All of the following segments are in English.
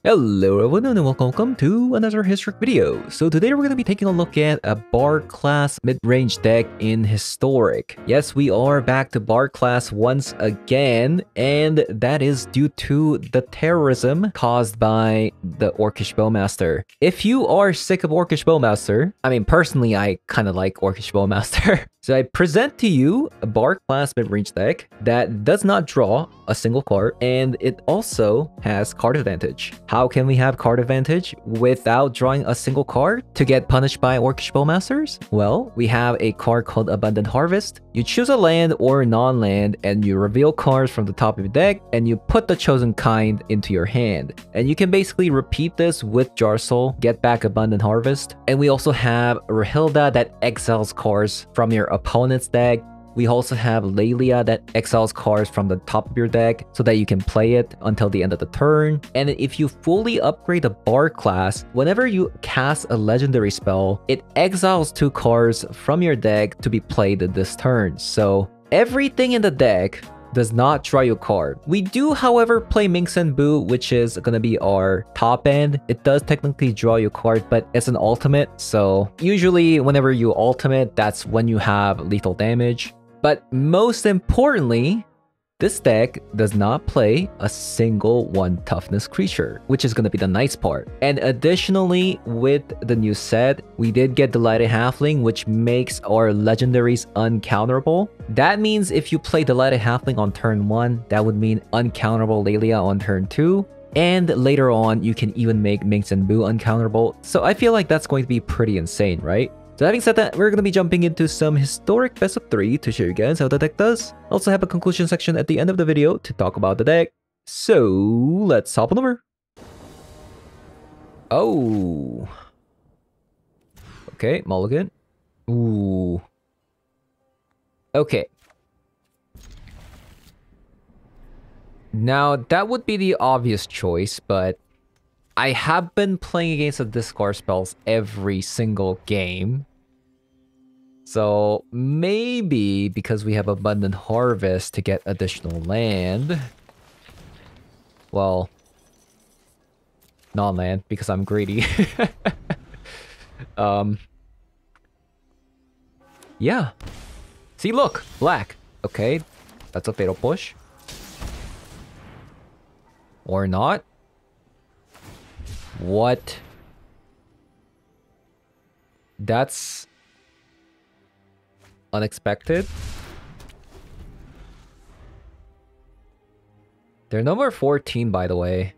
Hello everyone and welcome to another Historic video. So today we're going to be taking a look at a Bard class mid-range deck in Historic. Yes, we are back to Bard class once again, and that is due to the terrorism caused by the orcish Bowmaster. If you are sick of orcish Bowmaster, I mean personally I kind of like orcish Bowmaster. So I present to you a Bard class mid-range deck that does not draw a single card, and it also has card advantage. How can we have card advantage without drawing a single card to get punished by orcish Bowmasters? Well, we have a card called Abundant Harvest. You choose a land or non-land and you reveal cards from the top of your deck and you put the chosen kind into your hand. And you can basically repeat this with Jarsoul, get back Abundant Harvest. And we also have Rahilda that exiles cards from your opponent's deck. We also have LAKEY that exiles cards from the top of your deck so that you can play it until the end of the turn. And if you fully upgrade the Bard class, whenever you cast a legendary spell, it exiles 2 cards from your deck to be played this turn. So everything in the deck does not draw you a card. We do, however, play Minx and Boo, which is gonna be our top end. It does technically draw you a card, but it's an ultimate. So usually whenever you ultimate, that's when you have lethal damage. But most importantly, this deck does not play a single 1 toughness creature, which is going to be the nice part. And additionally, with the new set, we did get Delighted Halfling, which makes our legendaries uncounterable. That means if you play Delighted Halfling on turn 1, that would mean uncounterable LAKEY on turn 2. And later on, you can even make Minx and Boo uncounterable. So I feel like that's going to be pretty insane, right? So having said that, we're going to be jumping into some Historic best of 3 to show you guys how the deck does. Also have a conclusion section at the end of the video to talk about the deck. So let's hop on over. Oh. Okay, mulligan. Ooh. Okay. Now that would be the obvious choice, but I have been playing against the discard spells every single game. So maybe because we have Abundant Harvest to get additional land. Well, non-land because I'm greedy. Yeah. See, look, black. Okay, that's a fatal push. Or not. What? That's unexpected. They're number 14, by the way.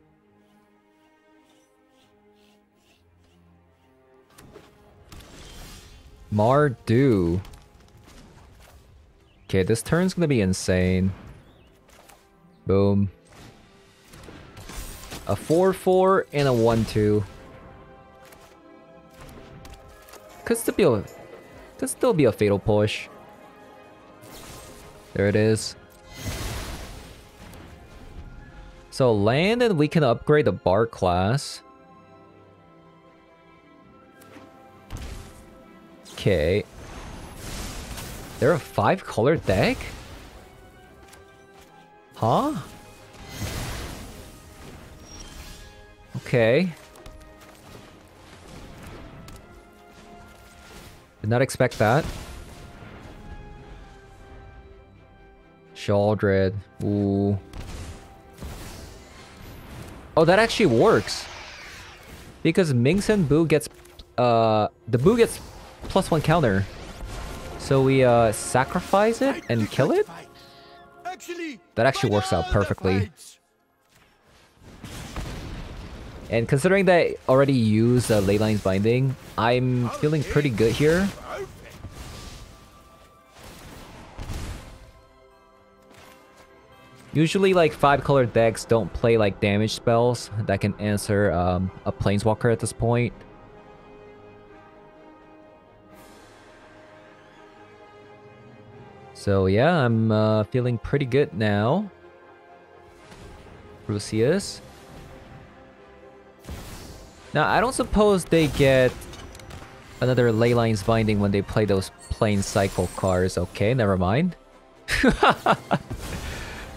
Mardu. Okay, this turn's gonna be insane. Boom. A 4-4 and a 1-2. Could still be a fatal push. There it is. So land and we can upgrade the Bard class. Okay. They're a 5-color deck? Huh? Okay. Did not expect that. Sheoldred. Ooh. Oh, that actually works. Because Minx and Boo gets... the Boo gets +1 counter. So we sacrifice it and kill it? That actually works out perfectly. And considering that I already used Leyline's Binding, I'm feeling pretty good here. Usually like 5-color decks don't play like damage spells that can answer a Planeswalker at this point. So yeah, I'm feeling pretty good now. Lucius. Now, I don't suppose they get another Leyline's Binding when they play those plain cycle cards. Okay, never mind.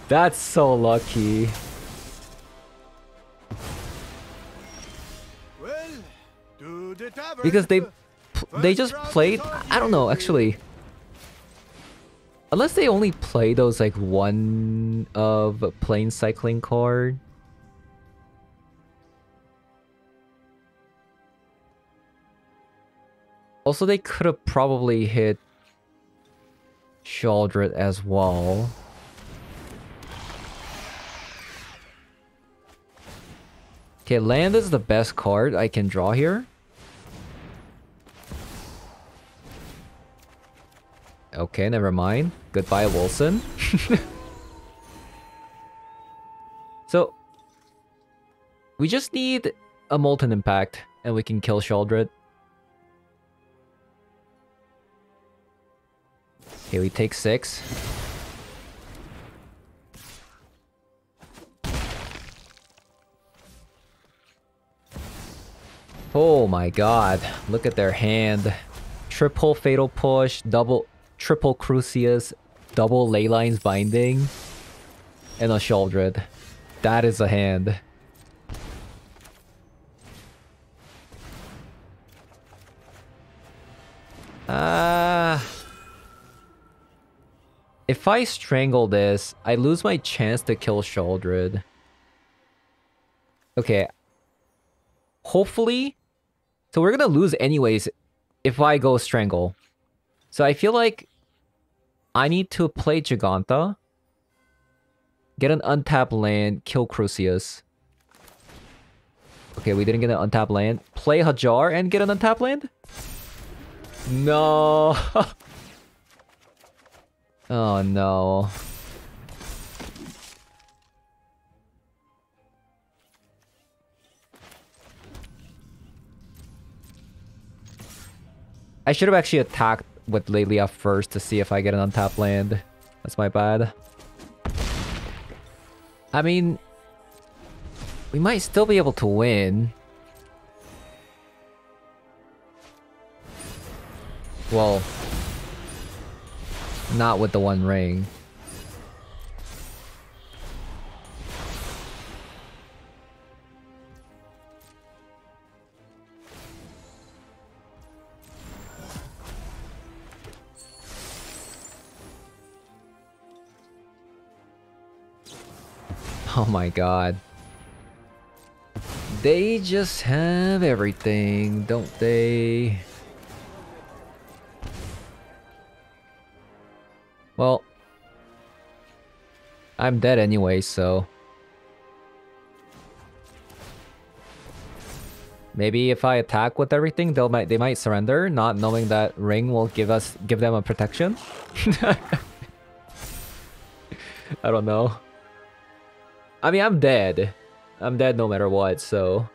That's so lucky. Because they just played... I don't know, actually. Unless they only play those, like, one of plane cycling card. Also, they could have probably hit sheoldred as well. Okay, land is the best card I can draw here. Okay, never mind. Goodbye, Wilson. So, we just need a Molten Impact, and we can kill sheoldred. Okay, we take 6. Oh my god, look at their hand. Triple Fatal Push, triple Crucius, double Leyline's Binding, and a sheoldred. That is a hand. If I strangle this, I lose my chance to kill sheoldred. Okay. Hopefully... So we're gonna lose anyways if I go strangle. So I feel like I need to play Giganta, get an untapped land, kill Crucius. Okay, we didn't get an untapped land. Play Hajar and get an untapped land? No. Oh no. I should have actually attacked with Lelia first to see if I get an untapped land. That's my bad. I mean, we might still be able to win. Well, not with the one ring. Oh my god. They just have everything, don't they? Well, I'm dead anyway, so... Maybe if I attack with everything, they might surrender, not knowing that ring will give them a protection. I don't know. I mean, I'm dead. I'm dead no matter what, so...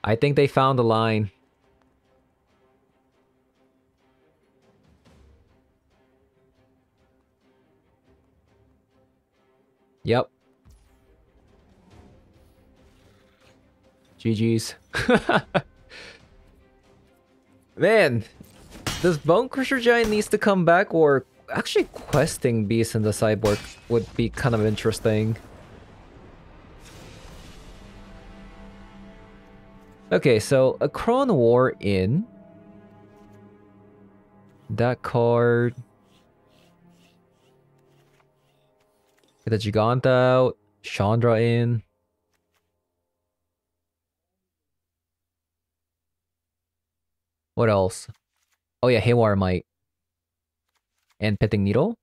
I think they found the line. Yep. GG's. Man, this Bone Crusher Giant needs to come back, or actually questing Beast in the sideboard would be kind of interesting. Okay, so a Cron War in. That card. Get the Giganta out. Chandra in. What else? Oh yeah, Haywire Might. And Pitting Needle.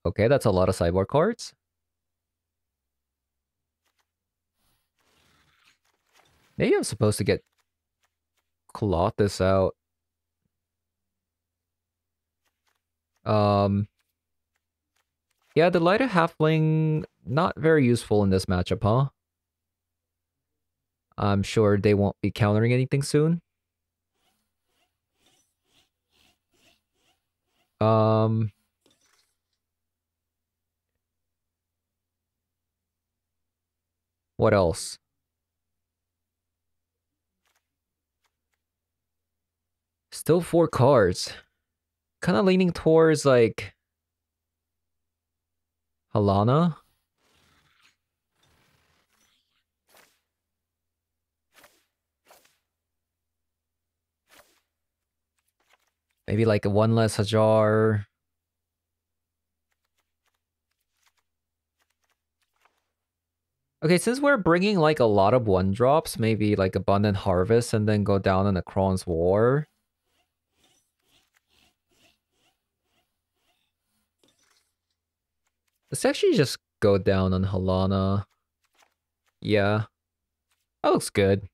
Okay, that's a lot of sideboard cards. Maybe I'm supposed to get Colossus out. Yeah, the lighter halfling, not very useful in this matchup, huh? I'm sure they won't be countering anything soon. What else? Still 4 cards. Kind of leaning towards, like... Halana. Maybe like one less Hajar. Okay, since we're bringing like a lot of 1-drops, maybe like Abundant Harvest and then go down on the Kron's War. Let's actually just go down on Halana. Yeah. That looks good.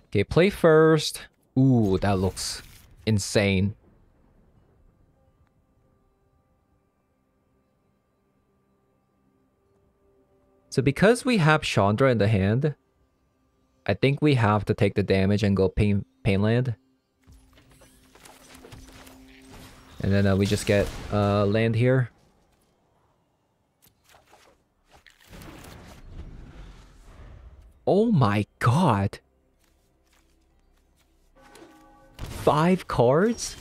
Okay, play first. Ooh, that looks insane. So because we have Chandra in the hand, I think we have to take the damage and go Painland. And then we just get land here. Oh my god. 5 cards?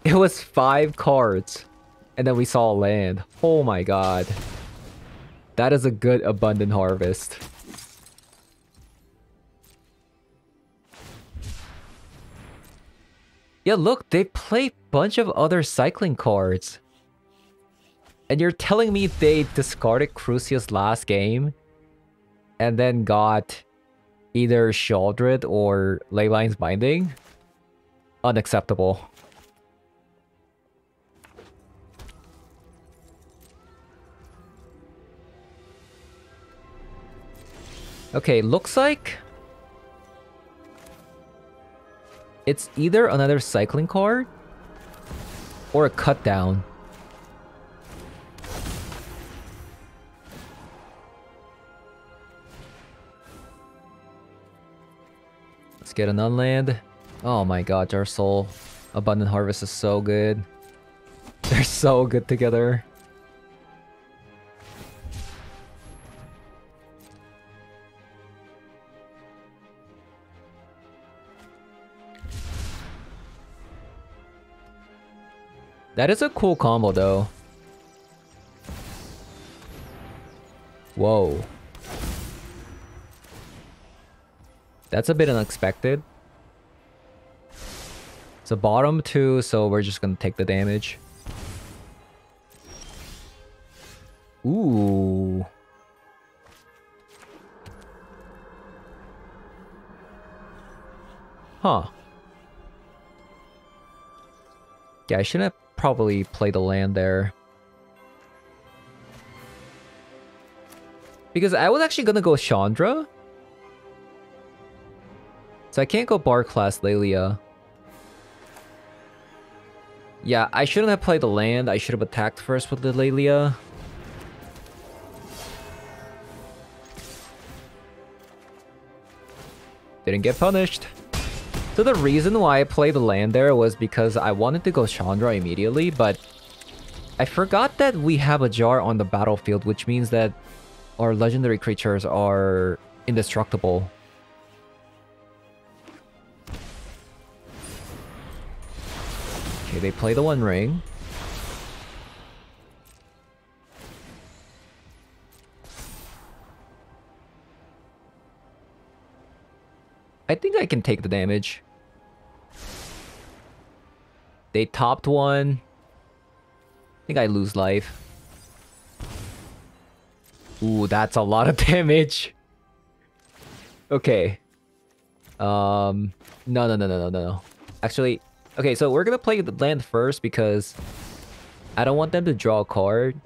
It was 5 cards. And then we saw land. Oh my god. That is a good Abundant Harvest. Yeah, look, they play a bunch of other cycling cards. And you're telling me they discarded Crucius last game and then got either sheoldred or Leyline's Binding? Unacceptable. Okay, looks like it's either another cycling card or a cut down. Let's get an unland. Oh my god, our soul. Abundant Harvest is so good. They're so good together. That is a cool combo though. Whoa. That's a bit unexpected. It's a bottom 2, so we're just gonna take the damage. Ooh. Huh. Yeah, I shouldn't have probably played the land there. Because I was actually gonna go Chandra. So I can't go Bar class Lelia. Yeah, I shouldn't have played the land. I should have attacked first with the Lelia. Didn't get punished. So the reason why I played the land there was because I wanted to go Chandra immediately, but I forgot that we have a jar on the battlefield, which means that our legendary creatures are indestructible. Okay, they play the One Ring. I think I can take the damage. They topped one. I think I lose life. Ooh, that's a lot of damage. Okay. No. Actually, okay, so we're gonna play the land first because I don't want them to draw a card.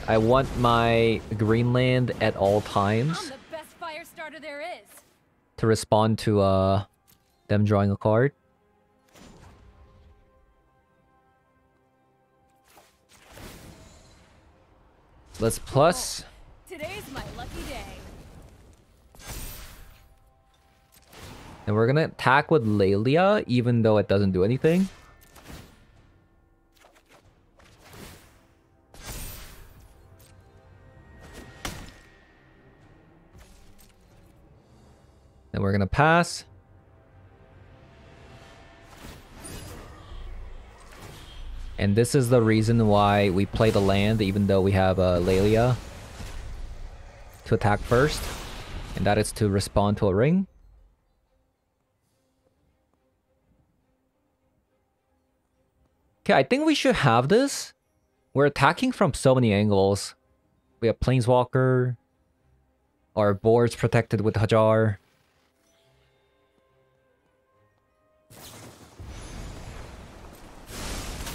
I want my green land at all times. I'm the best fire starter there is. To respond to them drawing a card. Let's plus. Today's my lucky day. And we're gonna attack with Lelia, even though it doesn't do anything. Then we're gonna pass. And this is the reason why we play the land, even though we have LAKEY to attack first. And that is to respond to a ring. Okay, I think we should have this. We're attacking from so many angles. We have Planeswalker. Our board's protected with Hajar.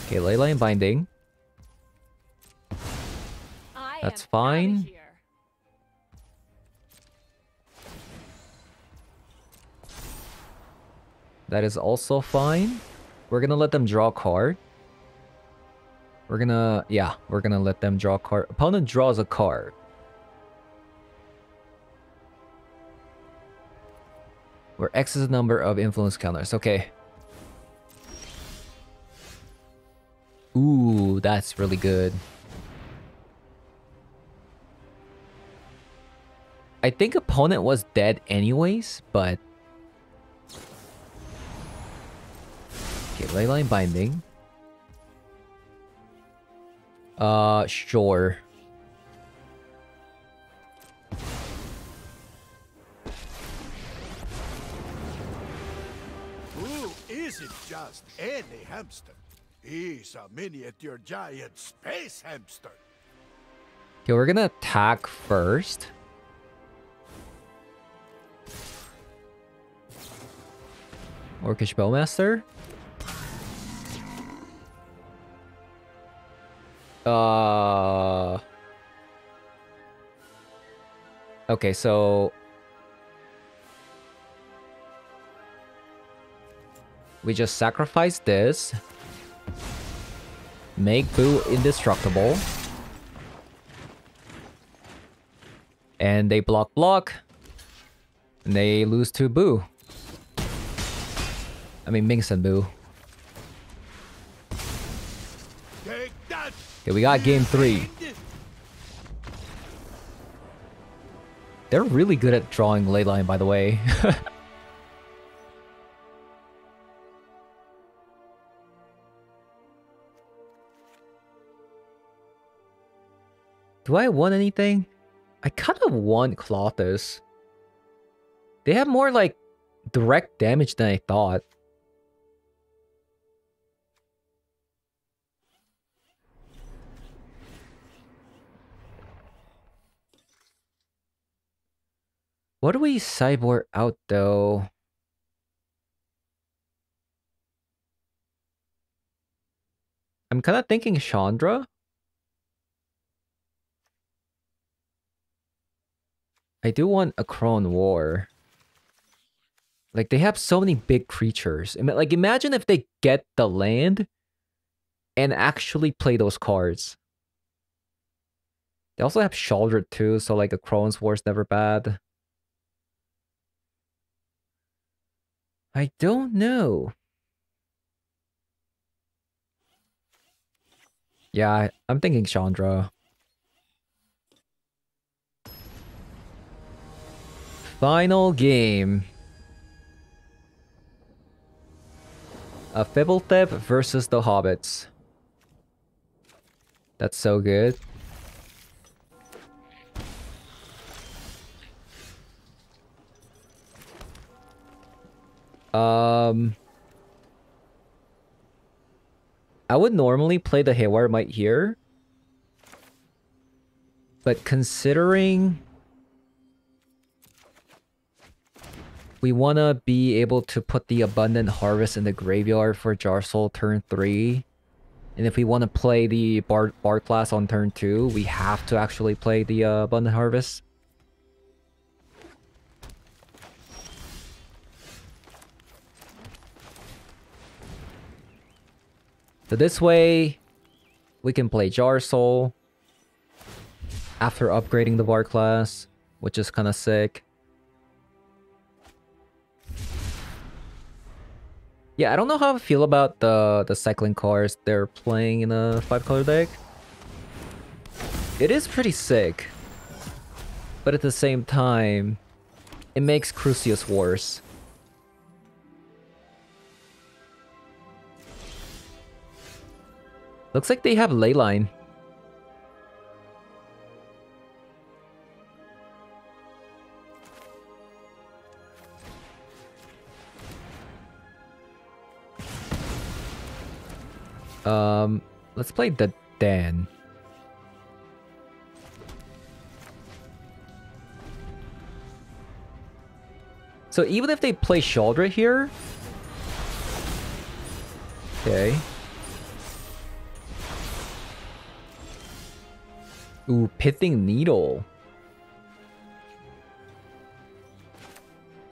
Okay, Leyline Binding. That's fine. That is also fine. We're gonna let them draw a card. We're gonna let them draw a card. Opponent draws a card. Where X is the number of influence counters. Okay. Ooh, that's really good. I think opponent was dead anyways, but... Okay, Leyline Binding. Sure. Who isn't just any hamster? He's a miniature giant space hamster. Okay, we're gonna attack first. Orcish Bowmaster. Okay, so we just sacrifice this. Make Boo indestructible. And they block. And they lose to Boo. I mean, Minx and Boo. Okay, we got game 3. They're really good at drawing Leyline, by the way. Do I want anything? I kind of want Colossus. They have more, like, direct damage than I thought. What do we sideboard out, though? I'm kind of thinking Chandra. I do want a Crone War. Like, they have so many big creatures. Like, imagine if they get the land and actually play those cards. They also have sheoldred too, so like a Crone's War is never bad. I don't know. Yeah, I'm thinking Chandra. Final game. A Fibblethep versus the Hobbits. That's so good. I would normally play the Haywire Might here. But considering we want to be able to put the Abundant Harvest in the graveyard for Jarsoul turn 3. And if we want to play the Bard class on turn 2, we have to actually play the Abundant Harvest. So this way, we can play Jarsoul after upgrading the Bard class, which is kind of sick. Yeah, I don't know how I feel about the cycling cards they're playing in a 5-color deck. It is pretty sick. But at the same time, it makes Crucius worse. Looks like they have Leyline. Let's play the Dan. So even if they play sheoldred here... Okay. Ooh, Pithing Needle.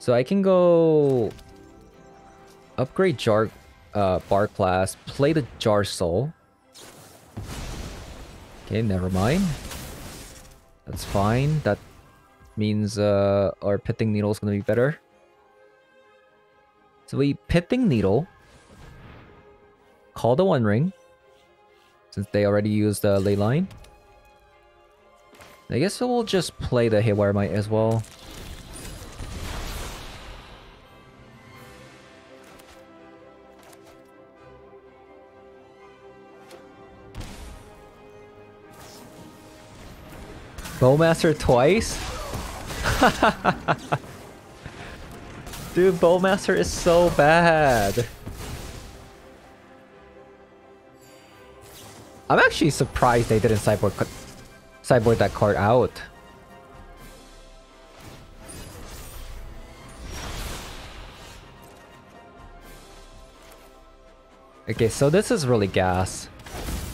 So I can go... upgrade Bar class, play the Jar Soul. Okay, never mind. That's fine. That means our Pithing Needle is gonna be better. So we Pithing Needle. Call the One Ring. Since they already used the Leyline. I guess we'll just play the Haywire Might as well. Bowmaster twice? Dude, Bowmaster is so bad. I'm actually surprised they didn't sideboard that card out. Okay, so this is really gas.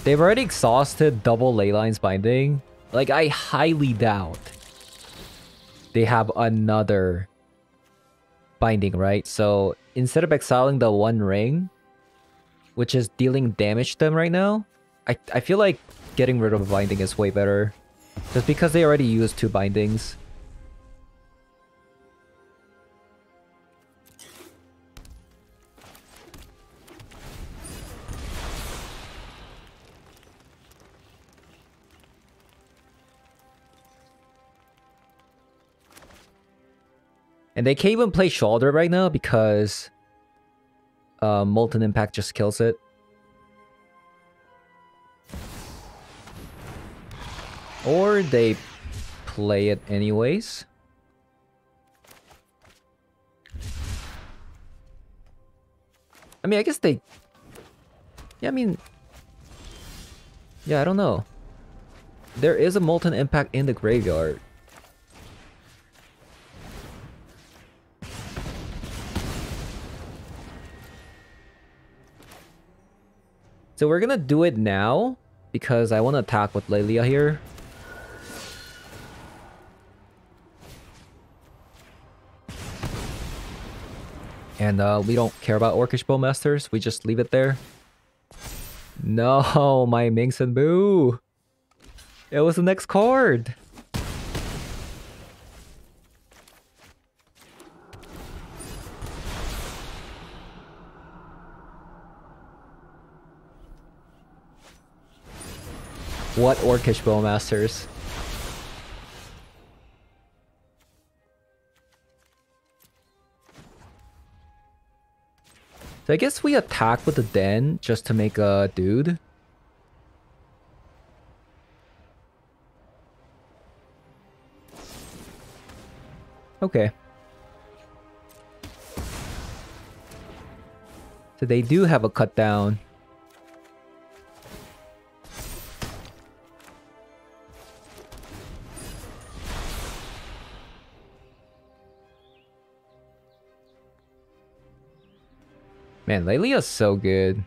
They've already exhausted double Leyline's binding. Like, I highly doubt they have another binding, right? So instead of exiling the One Ring, which is dealing damage to them right now, I feel like getting rid of a binding is way better. Just because they already used 2 bindings. And they can't even play sheoldred right now because Molten Impact just kills it. Or they play it anyways. I mean, I guess they... Yeah, I mean... Yeah, I don't know. There is a Molten Impact in the graveyard. So we're gonna do it now because I want to attack with Lelia here. And we don't care about Orcish Bowmasters. We just leave it there. No, my Minx and Boo. It was the next card. What Orcish Bowmasters? So I guess we attack with the Den just to make a dude. Okay. So they do have a cut down. Man, Lelia's so good.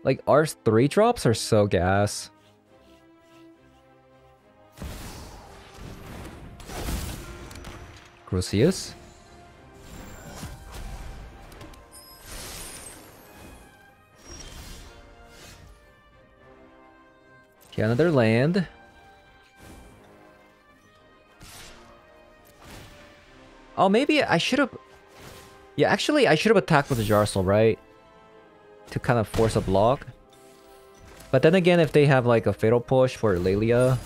Like, our 3-drops are so gas. Crucius. Okay, another land. Oh, maybe I should have... Yeah, actually, I should have attacked with the Jarsoul, right? To kind of force a block. But then again, if they have like a Fatal Push for Lelia...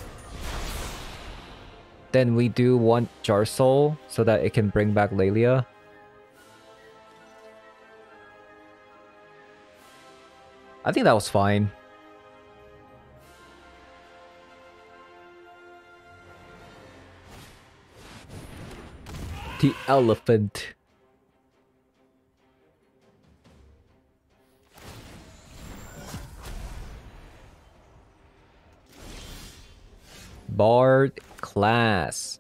then we do want Jar Soul so that it can bring back Lelia. I think that was fine. The elephant. Bard class.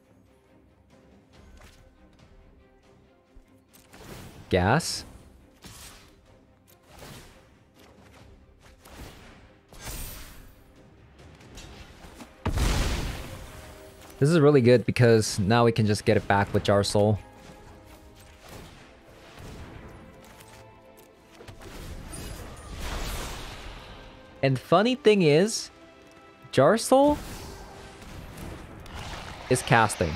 Gas. This is really good because now we can just get it back with Jar Soul. And funny thing is, Jar Soul is casting.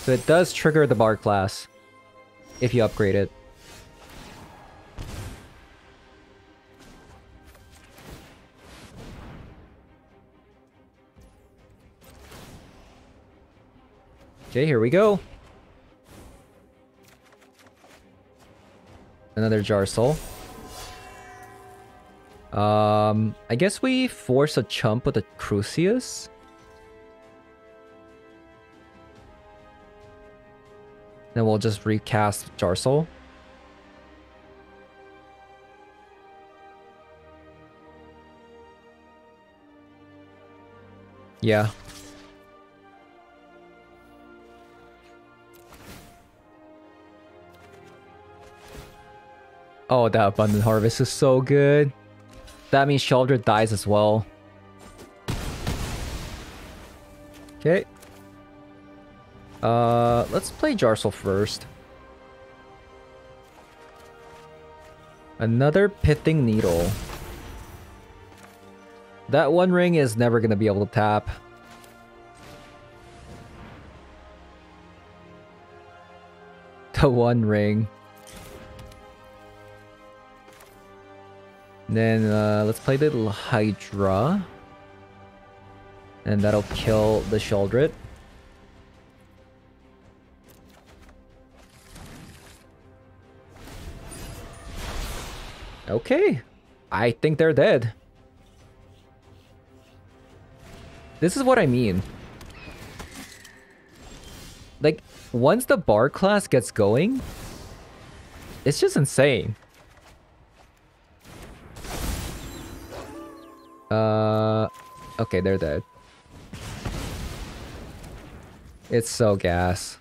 So it does trigger the Bard class if you upgrade it. Okay, here we go. Another Jar Soul. I guess we force a chump with a Crucius. Then we'll just recast Jar Soul. Yeah. Oh, that Abundant Harvest is so good. That means sheoldred dies as well. Okay. Let's play Jar Soul first. Another Pithing Needle. That One Ring is never gonna be able to tap. The One Ring. Then let's play the little Hydra. And that'll kill the sheoldred. Okay. I think they're dead. This is what I mean. Like, once the Bard class gets going, it's just insane. Okay, they're dead. It's so gas.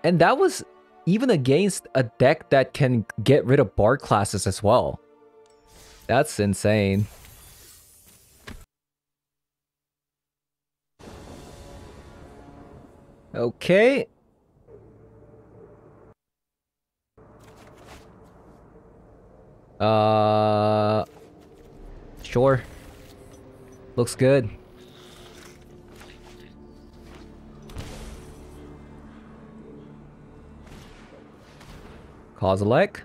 And that was even against a deck that can get rid of Bard classes as well. That's insane. Okay. Sure. Looks good. Kozilek.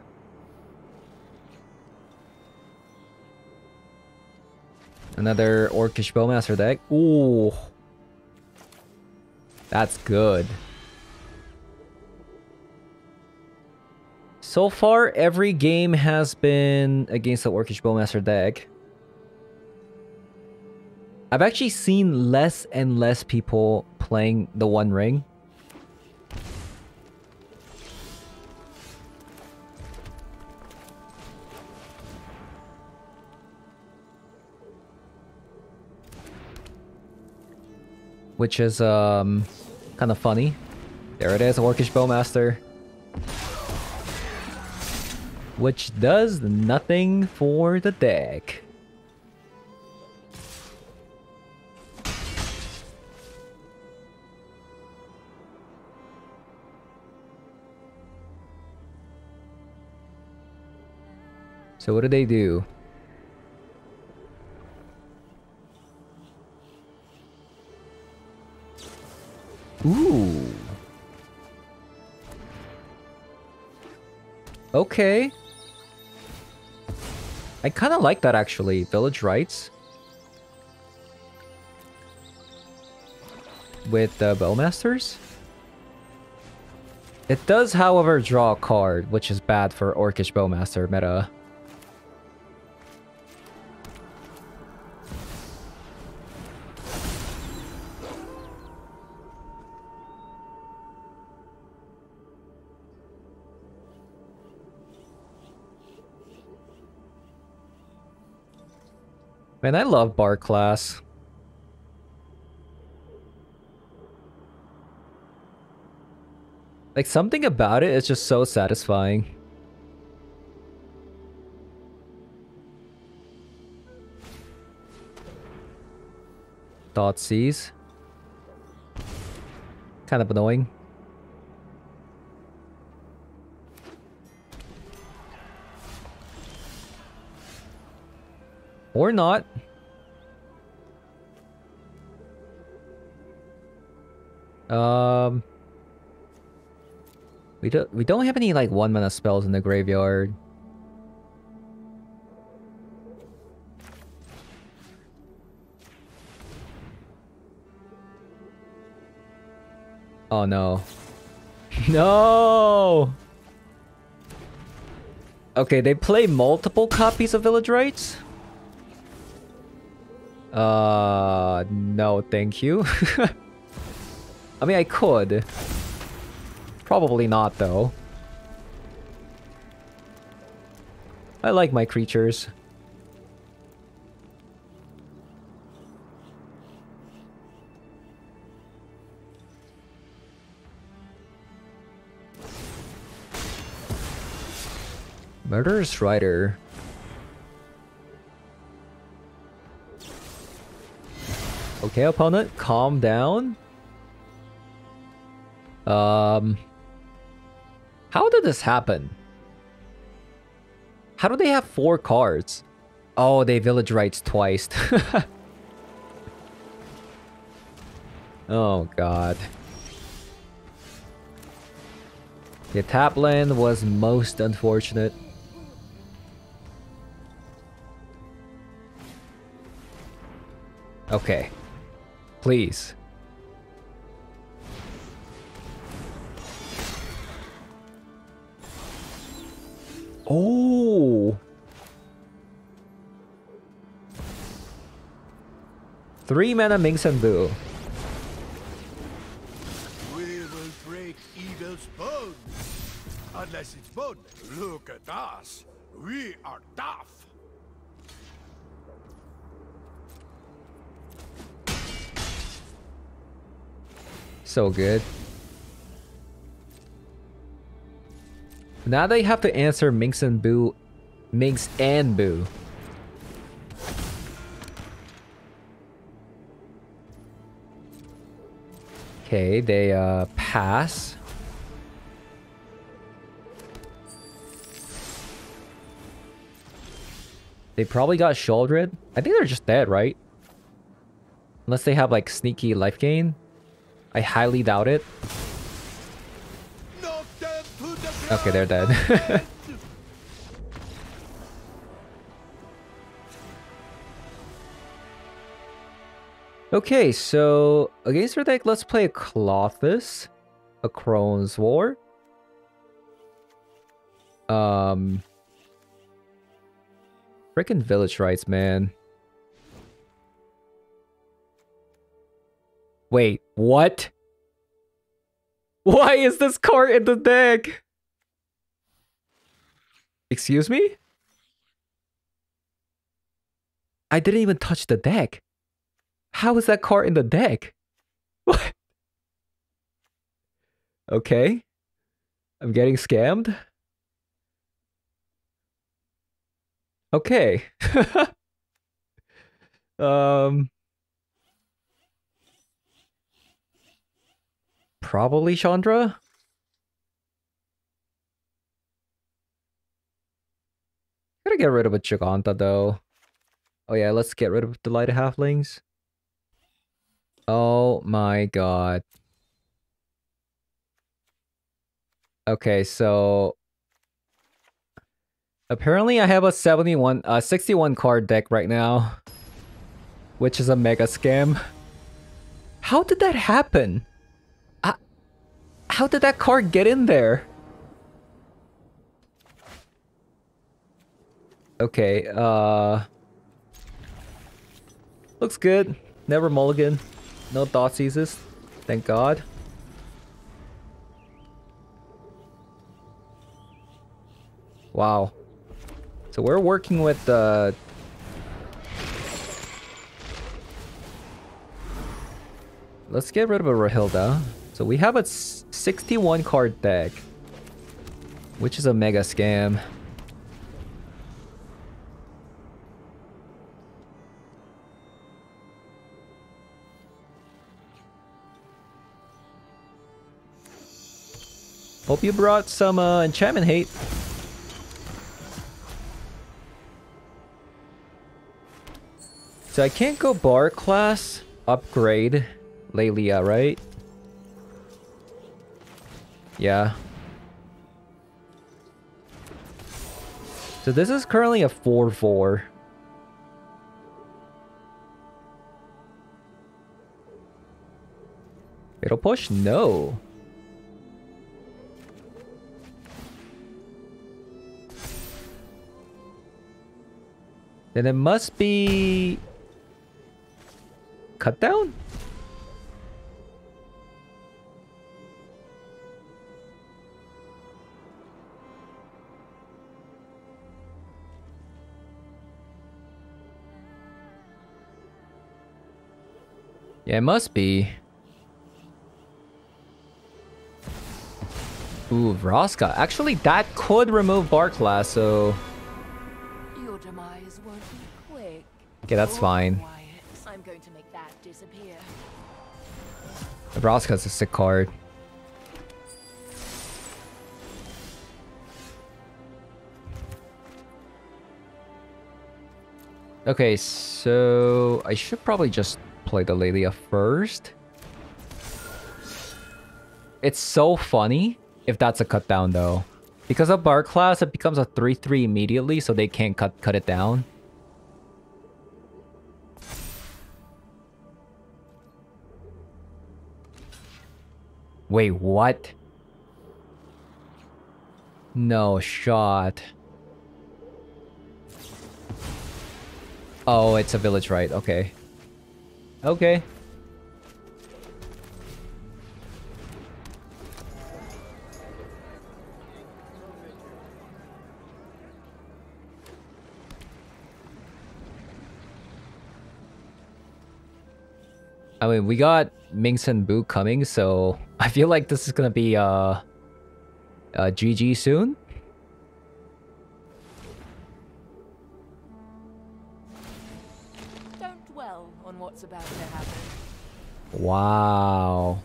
Another orcish Bowmaster deck. Ooh. That's good. So far, every game has been against the orcish Bowmaster deck. I've actually seen less and less people playing the One Ring. Which is kind of funny. There it is, orcish Bowmaster. Which does nothing for the deck. So what do they do? Ooh. Okay. I kind of like that actually. Village rights. With the Bowmasters. It does, however, draw a card, which is bad for Orcish Bowmaster meta. Man, I love Bard class. Like, something about it is just so satisfying. Thoughtseize. Kind of annoying. Or not. We don't have any like 1-mana spells in the graveyard. Oh no. No! Okay, they play multiple copies of Village Rights? No, thank you. I mean, I could. Probably not, though. I like my creatures. Murderous Rider. Okay, opponent, calm down. How did this happen? How do they have 4 cards? Oh, they Village Rights twice. Oh god. The tap land was most unfortunate. Okay. Please. Oh! 3-mana Minx and Boo. We will break evil's bones. Unless it's bone. Look at us. We are tough. So good. Now they have to answer Minx and Boo. Minx and Boo. Okay, they pass. They probably got sheoldred. I think they're just dead, right? Unless they have like sneaky life gain. I highly doubt it. Okay, they're dead. Okay, so against their deck, let's play a Colossus, a Crone's War. Frickin' Village Rights, man. Wait, what? Why is this card in the deck? Excuse me? I didn't even touch the deck. How is that card in the deck? What? Okay. I'm getting scammed. Okay. Probably Chandra? Gotta get rid of a Giganta though. Oh yeah, let's get rid of Delighted Halflings. Oh my god. Okay, so Apparently I have a 61 card deck right now, which is a mega scam. How did that happen? How did that card get in there? Okay, looks good. Never mulligan. No Thoughtseizes. Thank God. Wow. So we're working with the... Let's get rid of a Rahilda. So we have a 61 card deck, which is a mega scam. Hope you brought some enchantment hate. So I can't go bar class, upgrade LAKEY, right? Yeah. So this is currently a 4/4. It'll push? No. Then it must be... cut down? Yeah, it must be. Ooh, Vraska. Actually, that could remove bar class, so... Your demise won't be quick. Okay, that's fine. Quiet. I'm going to make that disappear. Vraska's a sick card. Okay, so I should probably just play the LAKEY first. It's so funny if that's a cut down though. Because of bar class, it becomes a 3/3 immediately, so they can't cut it down. Wait, what? No shot. Oh, it's a village right. Okay. Okay. I mean, we got Minx and Boo coming, so I feel like this is gonna be GG soon. Don't dwell on what's about to happen. Wow.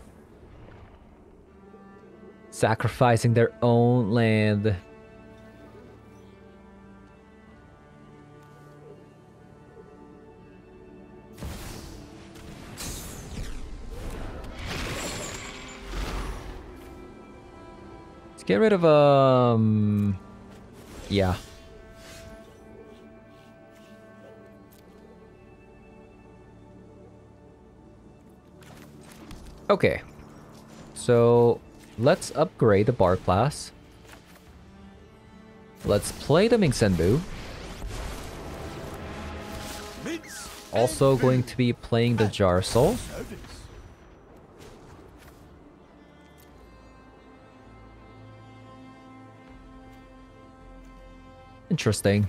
Sacrificing their own land. Let's get rid of yeah. Okay. So let's upgrade the bar class. Let's play the Minx and Boo. Also going to be playing the Jar Soul. Interesting.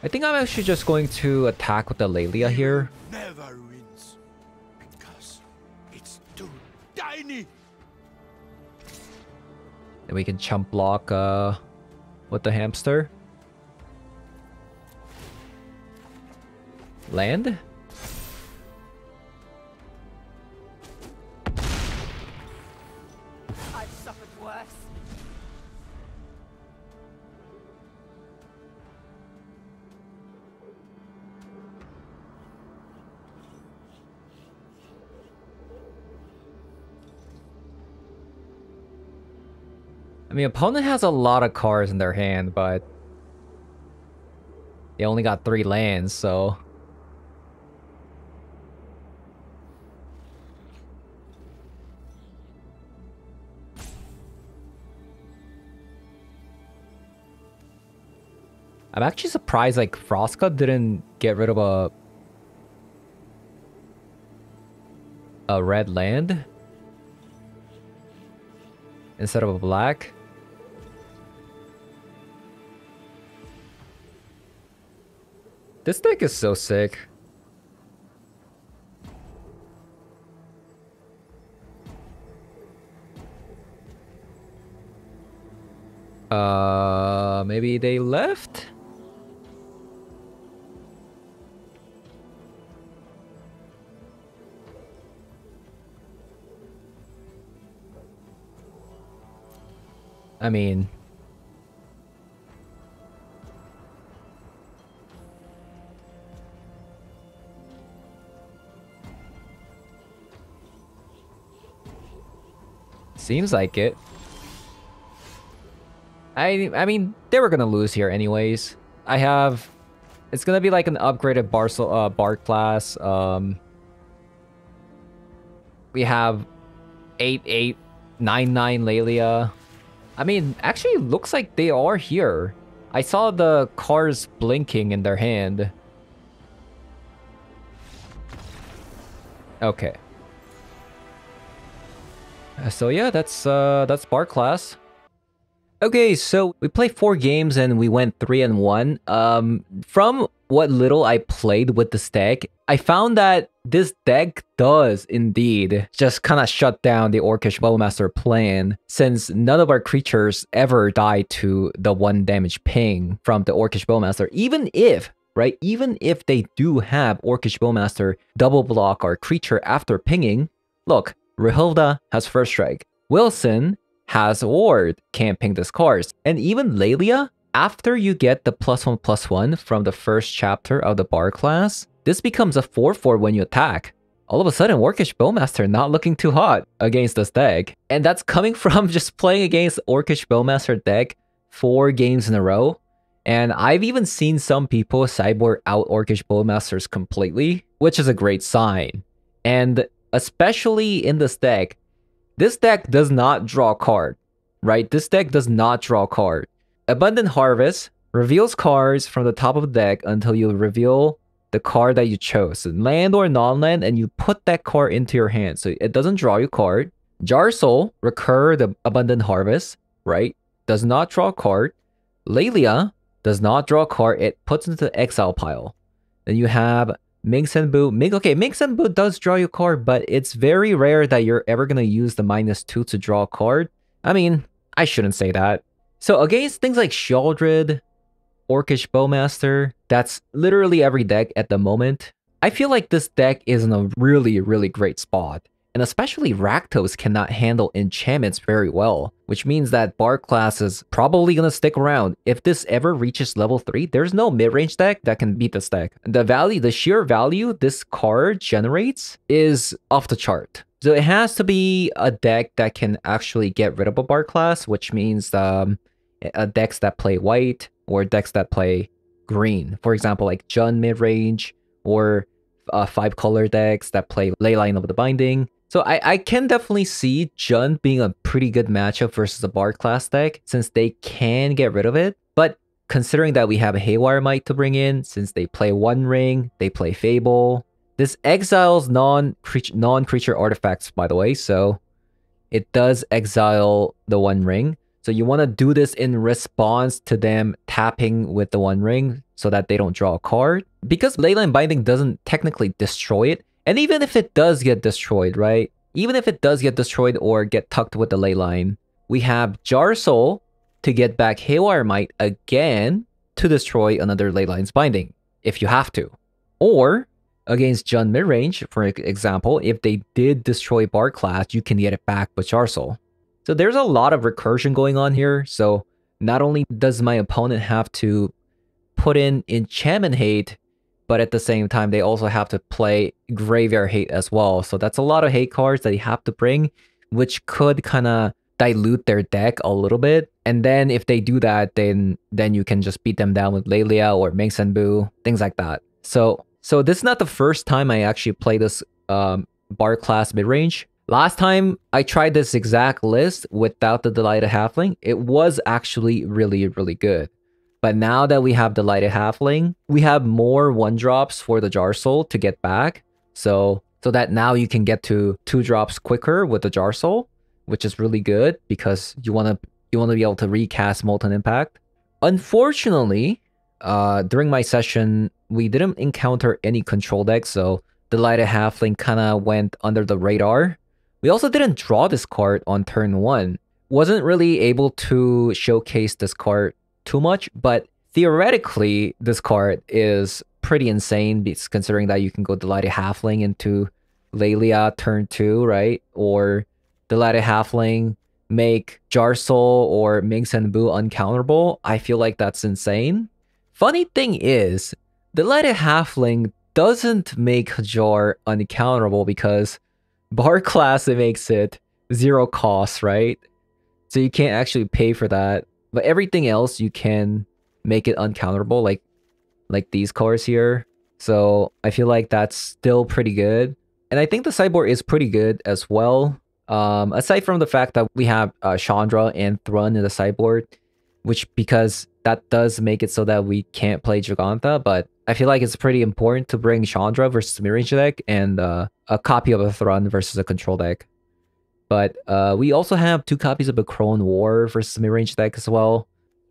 I think I'm actually just going to attack with the LAKEY here. Never wins because it's too tiny. Then we can chump block with the hamster. Land? I've suffered worse. I mean, opponent has a lot of cards in their hand, but they only got 3 lands, so... I'm actually surprised, like, Frostcut didn't get rid of a red land instead of a black. This deck is so sick. Maybe they left? I mean... seems like it. I mean, they were gonna lose here anyways. I have... It's gonna be like an upgraded Bard class. We have 8/8, 9/9 Lelia. I mean, actually looks like they are here. I saw the cards blinking in their hand. Okay. So yeah, that's Bard class. Okay, so we played 4 games and we went 3-1. From what little I played with this deck, I found that this deck does indeed just kind of shut down the Orcish Bowmaster plan, since none of our creatures ever die to the 1 damage ping from the Orcish Bowmaster. Even if, right, even if they do have Orcish Bowmaster double block our creature after pinging, look, Rahilda has first strike. Wilson has ward, can't ping this cards. And even Lelia, after you get the +1/+1 from the first chapter of the Bard class, this becomes a 4/4 when you attack. All of a sudden, Orcish Bowmaster not looking too hot against this deck. And that's coming from just playing against Orcish Bowmaster deck 4 games in a row. And I've even seen some people sideboard out Orcish Bowmasters completely, which is a great sign. And especially in this deck does not draw a card, right? This deck does not draw a card. Abundant Harvest reveals cards from the top of the deck until you reveal the card that you chose, land or non-land, and you put that card into your hand, so it doesn't draw you a card. Jar Soul, recur the Abundant Harvest, right? Does not draw a card. Lelia does not draw a card, it puts into the exile pile. Then you have Minx and Boo. Minx and Boo does draw you a card, but it's very rare that you're ever going to use the -2 to draw a card. I mean, I shouldn't say that. So against things like sheoldred, Orcish Bowmaster, that's literally every deck at the moment, I feel like this deck is in a really, really great spot. And especially Rakdos cannot handle enchantments very well, which means that Bard class is probably going to stick around. If this ever reaches level 3, there's no mid-range deck that can beat this deck. The sheer value this card generates is off the chart. So it has to be a deck that can actually get rid of a Bard class, which means decks that play white or decks that play green. For example, like Jund mid-range or 5-color decks that play Leyline of the Binding. So I can definitely see Jund being a pretty good matchup versus a Bard class deck, since they can get rid of it. But considering that we have a Haywire Might to bring in, since they play One Ring, they play Fable. This exiles non-creature artifacts, by the way, so it does exile the One Ring. So you want to do this in response to them tapping with the One Ring so that they don't draw a card. Because Leyline Binding doesn't technically destroy it, and even if it does get destroyed, right? Even if it does get destroyed or get tucked with the Leyline, we have Jar Soul to get back Haywire Might again to destroy another Leyline's Binding, if you have to. Or, against Jund midrange, for example, if they did destroy Bard class, you can get it back with Jar Soul. So there's a lot of recursion going on here, so not only does my opponent have to put in enchantment hate, but at the same time, they also have to play graveyard hate as well. So that's a lot of hate cards that you have to bring, which could kind of dilute their deck a little bit. And then if they do that, then you can just beat them down with Lelia or Ming Sen Bu, things like that. So this is not the first time I actually play this Bard class mid-range. Last time I tried this exact list without the Delighted Halfling, it was actually really, really good. But now that we have Delighted Halfling, we have more 1-drops for the Jar Soul to get back. So that now you can get to 2-drops quicker with the Jar Soul, which is really good because you want to be able to recast Molten Impact. Unfortunately, during my session, we didn't encounter any control decks, so Delighted Halfling kind of went under the radar. We also didn't draw this card on turn 1. Wasn't really able to showcase this card too much, but theoretically, this card is pretty insane considering that you can go Delighted Halfling into Lelia turn 2, right? Or Delighted Halfling, make Jar Soul or Ming Sen Bu uncounterable. I feel like that's insane. Funny thing is, Delighted Halfling doesn't make Jar uncounterable because Bard class, it makes it 0 cost, right? So you can't actually pay for that. But everything else, you can make it uncounterable, like these cards here. So I feel like that's still pretty good. And I think the sideboard is pretty good as well. Aside from the fact that we have Chandra and Thrun in the sideboard, because that does make it so that we can't play Giganta, but I feel like it's pretty important to bring Chandra versus Midrange deck and a copy of a Thrun versus a control deck. But we also have 2 copies of a Crone War versus Midrange deck as well.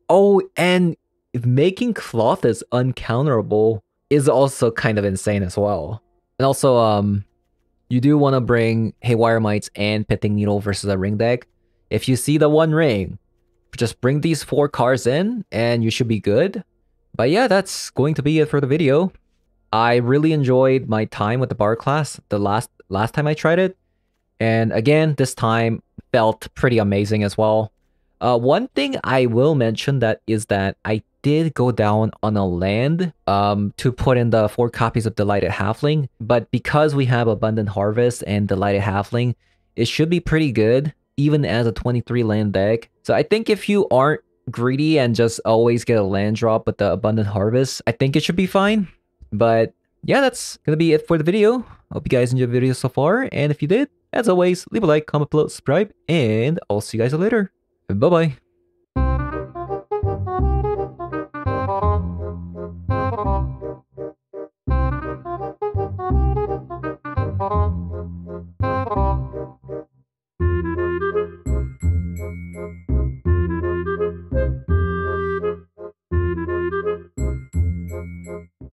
Oh, and making Clothis uncounterable is also kind of insane as well. And also, you do want to bring Haywire Mites and Pithing Needle versus a ring deck. If you see the 1 ring, just bring these 4 cards in and you should be good. But yeah, that's going to be it for the video. I really enjoyed my time with the Bard class the last time I tried it. And again, this time felt pretty amazing as well. One thing I will mention is that I did go down on a land to put in the 4 copies of Delighted Halfling. But because we have Abundant Harvest and Delighted Halfling, it should be pretty good, even as a 23 land deck. So I think if you aren't greedy and just always get a land drop with the Abundant Harvest, I think it should be fine. But yeah, that's gonna be it for the video. Hope you guys enjoyed the video so far. And if you did, as always, leave a like, comment below, subscribe, and I'll see you guys later. Bye-bye.